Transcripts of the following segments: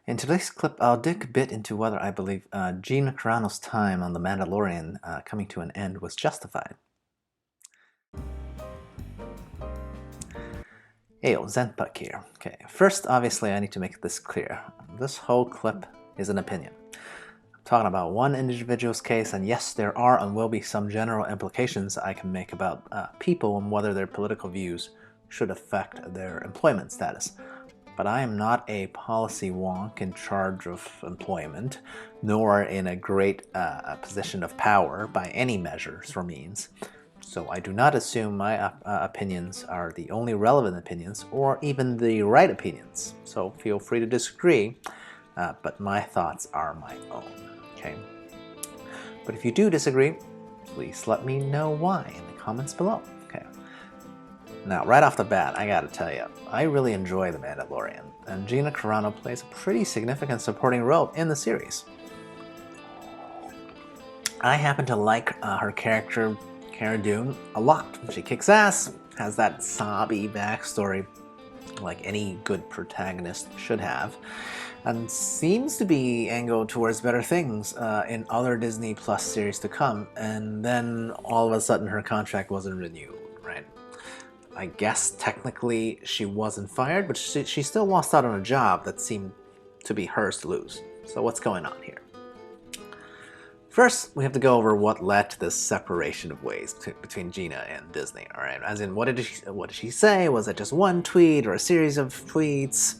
In today's clip, I'll dig a bit into whether I believe Gina Carano's time on The Mandalorian coming to an end was justified. Heyo, XenPuck here. Okay, first, obviously, I need to make this clear. This whole clip is an opinion. I'm talking about one individual's case, and yes, there are and will be some general implications I can make about people and whether their political views should affect their employment status. But I am not a policy wonk in charge of employment, nor in a great position of power by any measures or means. So I do not assume my opinions are the only relevant opinions, or even the right opinions. So feel free to disagree, but my thoughts are my own, okay? But if you do disagree, please let me know why in the comments below. Now, right off the bat, I gotta tell you, I really enjoy The Mandalorian, and Gina Carano plays a pretty significant supporting role in the series. I happen to like her character, Cara Dune, a lot. She kicks ass, has that sobby backstory like any good protagonist should have, and seems to be angled towards better things in other Disney Plus series to come, and then all of a sudden her contract wasn't renewed, right? I guess technically she wasn't fired, but she still lost out on a job that seemed to be hers to lose. So what's going on here? First, we have to go over what led to this separation of ways between Gina and Disney, all right? As in, what did she say? Was it just one tweet or a series of tweets?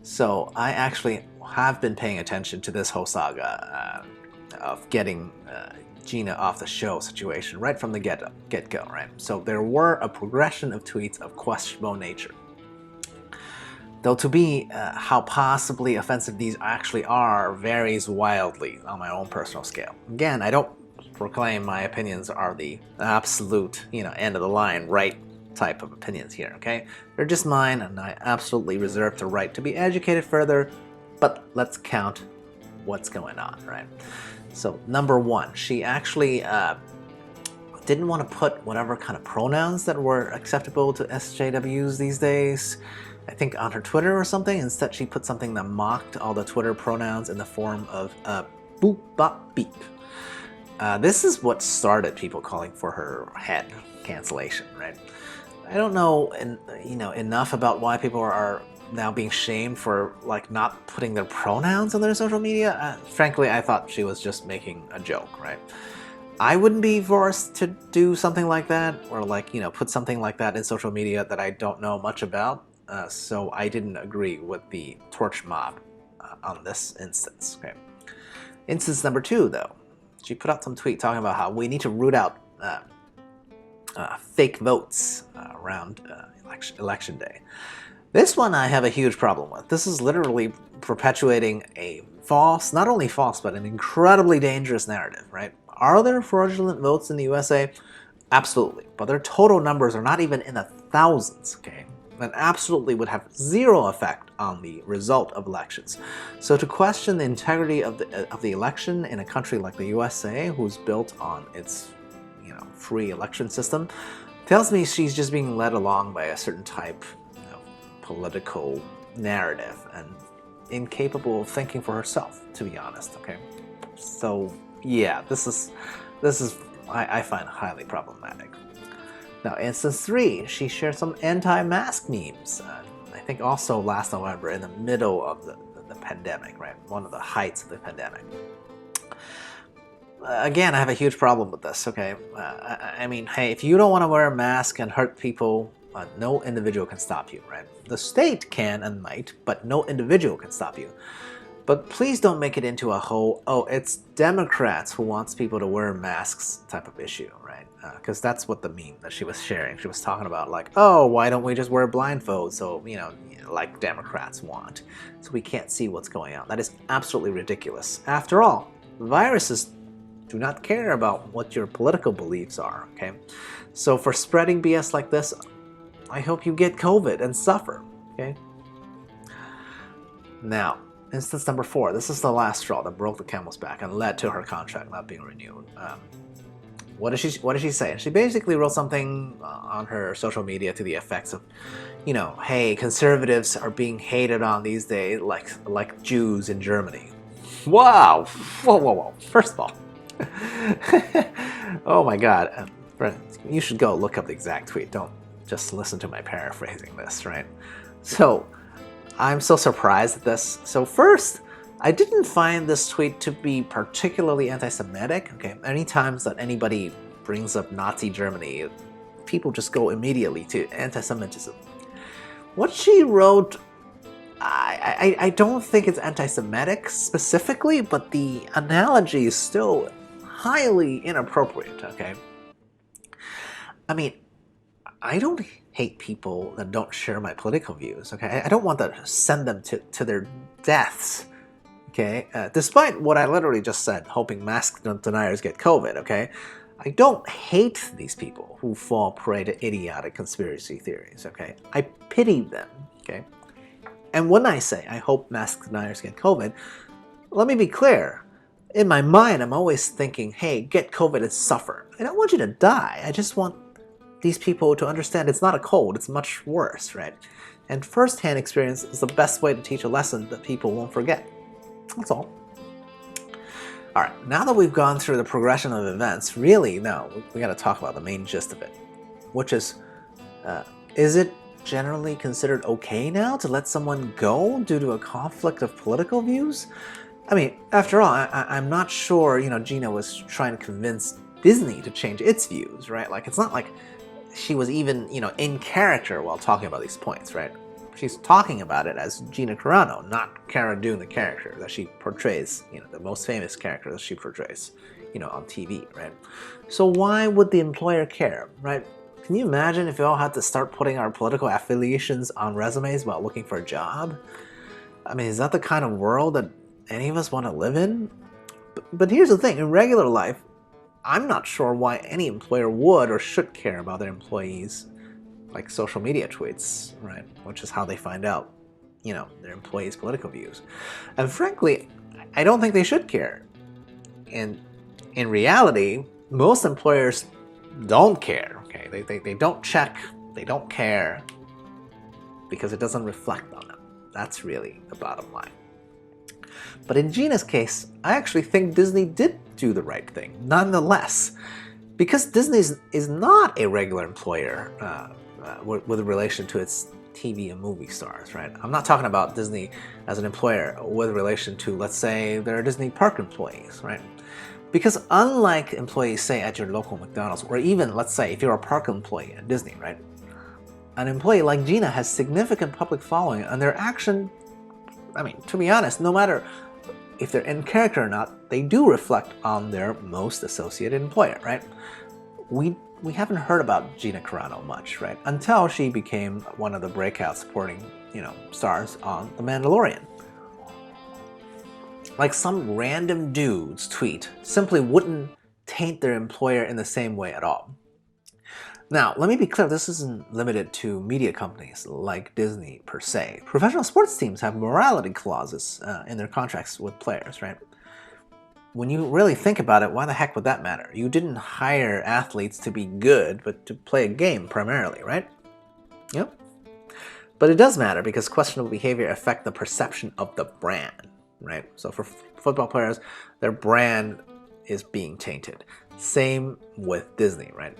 So I actually have been paying attention to this whole saga of getting Gina off the show situation right from the get-go, right? So there were a progression of tweets of questionable nature. Though to me, how possibly offensive these actually are varies wildly on my own personal scale. Again, I don't proclaim my opinions are the absolute, end of the line right type of opinions here, okay? They're just mine, and I absolutely reserve the right to be educated further, but let's count what's going on, right? So, number one, she actually didn't want to put whatever kind of pronouns that were acceptable to SJWs these days, I think on her Twitter or something. Instead, she put something that mocked all the Twitter pronouns in the form of boop, bop, beep. This is what started people calling for her head cancellation, right? I don't know, enough about why people are now being shamed for not putting their pronouns on their social media. Frankly, I thought she was just making a joke, right? I wouldn't be forced to do something like that, or put something like that in social media that I don't know much about. So I didn't agree with the torch mob on this instance. Okay. Instance number two, though, she put out some tweet talking about how we need to root out fake votes around election day. This one I have a huge problem with. This is literally perpetuating a false, not only false, but an incredibly dangerous narrative, right? Are there fraudulent votes in the USA? Absolutely. But their total numbers are not even in the thousands, okay? And absolutely would have zero effect on the result of elections. So to question the integrity of the election in a country like the USA, who's built on its free election system, tells me she's just being led along by a certain type political narrative and incapable of thinking for herself, to be honest, okay? So yeah, this is I find highly problematic. Now, instance three, she shared some anti-mask memes, I think also last November in the middle of the pandemic, right? One of the heights of the pandemic. Again, I have a huge problem with this, okay? I mean, hey, if you don't want to wear a mask and hurt people, no individual can stop you, right? The state can and might, but no individual can stop you. But please don't make it into a whole, oh, it's Democrats who wants people to wear masks type of issue, right? Because that's what the meme that she was sharing. She was talking about oh, why don't we just wear blindfolds so, like Democrats want. So we can't see what's going on. That is absolutely ridiculous. After all, viruses do not care about what your political beliefs are, okay? So for spreading BS like this, I hope you get COVID and suffer, okay? Now, instance number four. This is the last straw that broke the camel's back and led to her contract not being renewed. what did she say? She basically wrote something on her social media to the effects of, hey, conservatives are being hated on these days like Jews in Germany. Wow! Whoa! First of all, oh my God, you should go look up the exact tweet. Don't just listen to my paraphrasing this, right? So I'm so surprised at this. So first, I didn't find this tweet to be particularly anti-Semitic. Okay, anytime that anybody brings up Nazi Germany, people just go immediately to anti-Semitism. What she wrote, I don't think it's anti-Semitic specifically, but the analogy is still highly inappropriate, okay? I mean, I don't hate people that don't share my political views, okay? I don't want to send them to their deaths, okay? Despite what I literally just said, hoping mask deniers get COVID, okay? I don't hate these people who fall prey to idiotic conspiracy theories, okay? I pity them, okay? And when I say I hope mask deniers get COVID, let me be clear. In my mind, I'm always thinking, hey, get COVID and suffer. I don't want you to die. I just want these people to understand it's not a cold, it's much worse, right? And first-hand experience is the best way to teach a lesson that people won't forget. That's all. All right, now that we've gone through the progression of events, really, now we got to talk about the main gist of it, which is it generally considered okay now to let someone go due to a conflict of political views? I mean, after all, I'm not sure, Gina was trying to convince Disney to change its views, right? Like, it's not like she was even, in character while talking about these points, right? She's talking about it as Gina Carano, not Cara Dune, the character that she portrays, the most famous character that she portrays, on TV, right? So why would the employer care, right? Can you imagine if we all had to start putting our political affiliations on resumes while looking for a job? I mean, is that the kind of world that any of us want to live in? But here's the thing, in regular life, I'm not sure why any employer would or should care about their employees' like social media tweets, right? Which is how they find out, their employees' political views. And frankly, I don't think they should care. And in reality, most employers don't care, okay? They don't check, they don't care, because it doesn't reflect on them. That's really the bottom line. But in Gina's case, I actually think Disney did do the right thing, nonetheless. Because Disney is not a regular employer with relation to its TV and movie stars, right? I'm not talking about Disney as an employer with relation to, let's say, their Disney park employees, right? Because unlike employees, say, at your local McDonald's, or even, let's say, if you're a park employee at Disney, right? An employee like Gina has significant public following, and their action, I mean, to be honest, no matter if they're in character or not, they do reflect on their most associated employer, right? We haven't heard about Gina Carano much, right? Until she became one of the breakout supporting, stars on The Mandalorian. Like some random dude's tweet simply wouldn't taint their employer in the same way at all. Now, let me be clear, this isn't limited to media companies like Disney per se. Professional sports teams have morality clauses in their contracts with players, right? When you really think about it, why the heck would that matter? You didn't hire athletes to be good, but to play a game primarily, right? Yep. But it does matter because questionable behavior affects the perception of the brand, right? So for football players, their brand is being tainted. Same with Disney, right?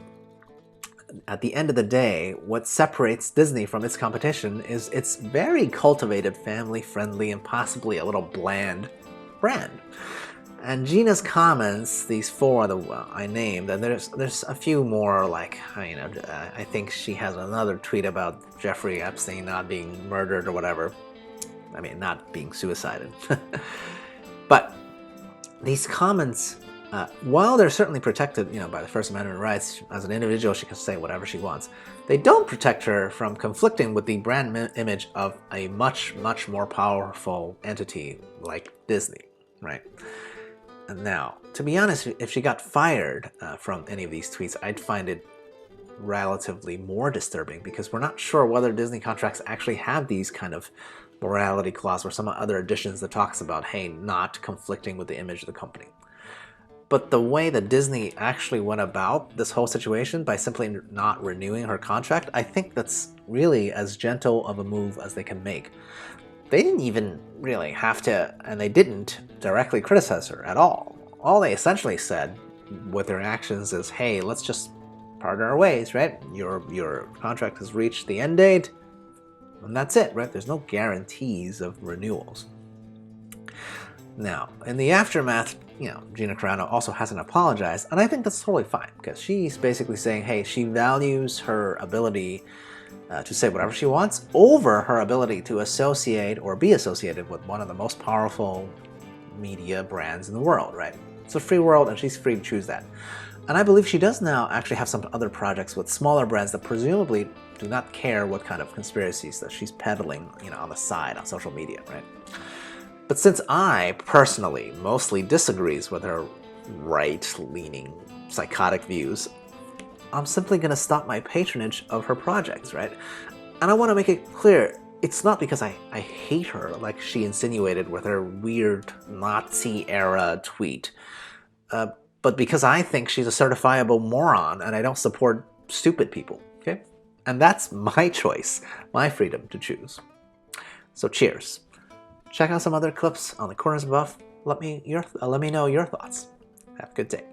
At the end of the day, what separates Disney from its competition is its very cultivated, family-friendly, and possibly a little bland brand. And Gina's comments, these four that I named, and there's a few more, like, I think she has another tweet about Jeffrey Epstein not being murdered or whatever. I mean, not being suicided. But these comments, while they're certainly protected, by the First Amendment rights, as an individual, she can say whatever she wants. They don't protect her from conflicting with the brand image of a much, much more powerful entity like Disney, right? And now, to be honest, if she got fired from any of these tweets, I'd find it relatively more disturbing because we're not sure whether Disney contracts actually have these kind of morality clause or some other additions that talks about, hey, not conflicting with the image of the company. But the way that Disney actually went about this whole situation by simply not renewing her contract, I think that's really as gentle of a move as they can make. They didn't even really have to, and they didn't directly criticize her at all. All they essentially said with their actions is, hey, let's just part our ways, right? Your contract has reached the end date, and that's it, right? There's no guarantees of renewals. Now, in the aftermath, Gina Carano also hasn't apologized, and I think that's totally fine, because she's basically saying, hey, she values her ability to say whatever she wants over her ability to associate or be associated with one of the most powerful media brands in the world, right? It's a free world, and she's free to choose that. And I believe she does now actually have some other projects with smaller brands that presumably do not care what kind of conspiracies that she's peddling, on the side on social media, right? But since I personally mostly disagrees with her right-leaning psychotic views, I'm simply going to stop my patronage of her projects, right? And I want to make it clear, it's not because I hate her like she insinuated with her weird Nazi-era tweet, but because I think she's a certifiable moron and I don't support stupid people, okay? And that's my choice, my freedom to choose. So cheers. Check out some other clips on the corners above. Let me know your thoughts. Have a good day.